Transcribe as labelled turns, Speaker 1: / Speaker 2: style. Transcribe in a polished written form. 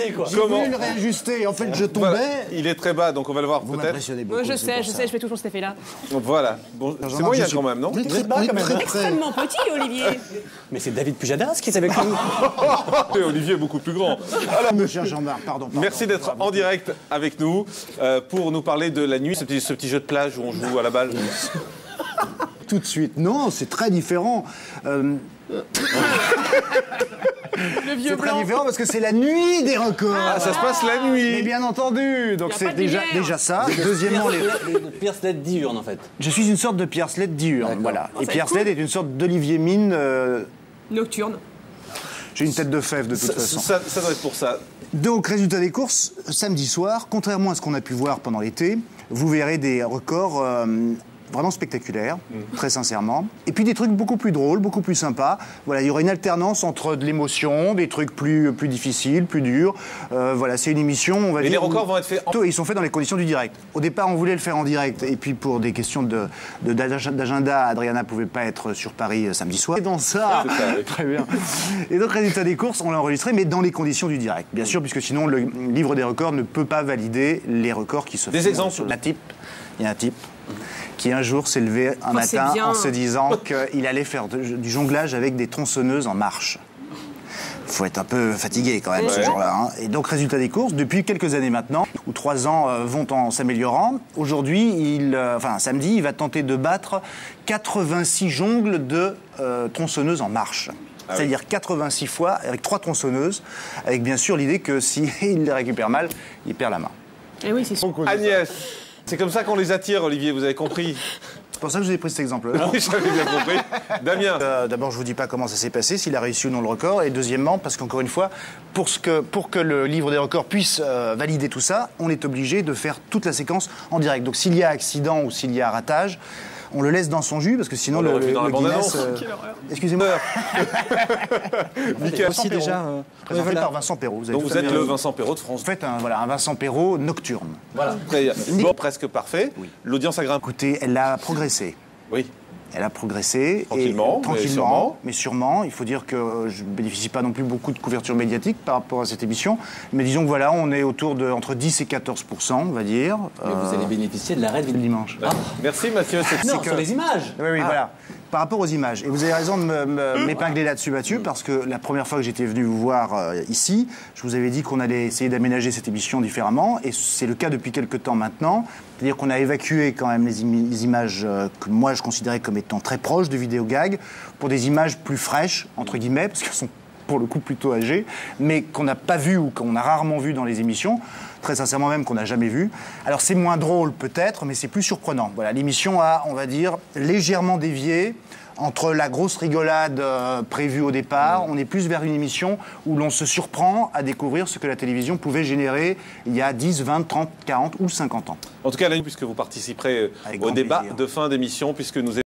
Speaker 1: J'ai voulu le réajuster, en fait je tombais.
Speaker 2: Voilà. Il est très bas, donc on va le voir
Speaker 1: Vous
Speaker 2: peut-être.
Speaker 1: m'impressionnez beaucoup.
Speaker 3: Je sais, je fais toujours cet effet-là.
Speaker 2: Voilà. Bon, c'est moyen quand même, non?
Speaker 1: Vous êtes très bas quand même.
Speaker 3: Extrêmement petit, Olivier.
Speaker 4: Mais c'est David Pujadas qui est avec nous.
Speaker 2: Olivier est beaucoup plus grand.
Speaker 1: Monsieur Jean-Marc, pardon.
Speaker 2: Merci d'être en direct avec nous pour nous parler de la nuit, ce petit jeu de plage où on joue à la balle.
Speaker 1: Tout de suite. Non, c'est très différent.
Speaker 3: Le vieux
Speaker 1: C'est très
Speaker 3: blanc.
Speaker 1: différent parce que c'est la nuit des records.
Speaker 2: Ah, ça se passe la nuit.
Speaker 1: Mais bien entendu. Donc
Speaker 3: Y a
Speaker 1: c'est
Speaker 3: pas de
Speaker 1: déjà
Speaker 3: lumière.
Speaker 1: ça. Deuxièmement,
Speaker 4: Pierre Sled diurne en fait.
Speaker 1: je suis une sorte de Pierre Sled diurne. Voilà. Et
Speaker 3: ça
Speaker 1: Pierre
Speaker 3: va être
Speaker 1: Sled est une sorte d'Olivier Mine.
Speaker 3: Nocturne.
Speaker 1: J'ai une tête de fève de toute façon.
Speaker 2: Ça doit être pour ça.
Speaker 1: Donc, résultat des courses, samedi soir, contrairement à ce qu'on a pu voir pendant l'été, vous verrez des records vraiment spectaculaires, très sincèrement. Et puis des trucs beaucoup plus drôles, beaucoup plus sympas. Voilà, il y aura une alternance entre de l'émotion, des trucs plus difficiles, plus durs. Voilà, c'est une émission, on va
Speaker 2: Et
Speaker 1: dire...
Speaker 2: les records vont être faits en...
Speaker 1: Ils sont faits dans les conditions du direct. Au départ, on voulait le faire en direct, et puis pour des questions d'agenda, Adriana ne pouvait pas être sur Paris samedi soir. Et dans ça,
Speaker 2: C'est ça, oui.
Speaker 1: très bien. Et donc, résultat des courses, on l'a enregistré, mais dans les conditions du direct. Bien sûr, puisque sinon, le livre des records ne peut pas valider les records qui se font.
Speaker 2: Des exemples.
Speaker 1: Sur la type. Il y a un type qui un jour s'est levé un
Speaker 3: c'est
Speaker 1: matin
Speaker 3: bien.
Speaker 1: en se disant qu'il allait faire du jonglage avec des tronçonneuses en marche. Il faut être un peu fatigué quand même ce jour-là. Hein. Et donc, résultat des courses, depuis quelques années maintenant, où 3 ans vont en s'améliorant, aujourd'hui, samedi, il va tenter de battre 86 jongles de tronçonneuses en marche. C'est-à-dire 86 fois avec 3 tronçonneuses, avec bien sûr l'idée que s'il les récupère mal, il perd la main.
Speaker 3: Eh oui, c'est sûr.
Speaker 2: Agnès, c'est comme ça qu'on les attire, Olivier, vous avez compris?
Speaker 1: C'est pour ça que je vous ai pris cet exemple-là.
Speaker 2: Oui, j'avais bien compris. Damien.
Speaker 1: D'abord, je ne vous dis pas comment ça s'est passé, s'il a réussi ou non le record. Et deuxièmement, parce qu'encore une fois, pour que le livre des records puisse valider tout ça, on est obligé de faire toute la séquence en direct. Donc s'il y a accident ou s'il y a ratage, on le laisse dans son jus, parce que sinon
Speaker 2: On
Speaker 1: le
Speaker 2: l'aurait vu dans la
Speaker 1: Guinness...
Speaker 2: bande-annonce.
Speaker 1: Excusez-moi.
Speaker 2: Michael.
Speaker 4: Aussi déjà.
Speaker 1: Présenté
Speaker 4: voilà.
Speaker 1: par Vincent Perrault. Vous avez
Speaker 2: Donc
Speaker 1: tout
Speaker 2: vous
Speaker 1: à
Speaker 2: êtes
Speaker 1: fait
Speaker 2: le
Speaker 1: raison.
Speaker 2: Vincent Perrault de France.
Speaker 1: Vous faites un Vincent Perrault nocturne.
Speaker 2: Voilà. Très bien. Bon, presque parfait. L'audience a grimpé.
Speaker 1: Écoutez, elle a progressé.
Speaker 2: Oui.
Speaker 1: Elle a progressé.
Speaker 2: Tranquillement,
Speaker 1: Mais sûrement. Il faut dire que je ne bénéficie pas non plus beaucoup de couverture médiatique par rapport à cette émission. Mais disons que voilà, on est autour de entre 10 et 14%, on va dire.
Speaker 4: Mais vous allez bénéficier de l'arrêt de
Speaker 1: le dimanche.
Speaker 2: Merci Mathieu.
Speaker 4: Non, sur les images.
Speaker 1: Oui, voilà. Par rapport aux images. Et vous avez raison de m'épingler là-dessus, Mathieu, parce que la première fois que j'étais venu vous voir ici, je vous avais dit qu'on allait essayer d'aménager cette émission différemment. Et c'est le cas depuis quelques temps maintenant. C'est-à-dire qu'on a évacué quand même les images que moi je considérais comme étant très proches de vidéo gag pour des images plus fraîches, entre guillemets, parce qu'elles sont pour le coup plutôt âgées, mais qu'on n'a pas vues ou qu'on a rarement vues dans les émissions. Très sincèrement même qu'on n'a jamais vu. Alors c'est moins drôle peut-être, mais c'est plus surprenant. Voilà, l'émission a, on va dire, légèrement dévié entre la grosse rigolade prévue au départ. On est plus vers une émission où l'on se surprend à découvrir ce que la télévision pouvait générer il y a 10, 20, 30, 40 ou 50 ans.
Speaker 2: En tout cas, là, puisque vous participerez
Speaker 1: Avec
Speaker 2: au
Speaker 1: grand
Speaker 2: débat
Speaker 1: plaisir.
Speaker 2: de fin d'émission, puisque nous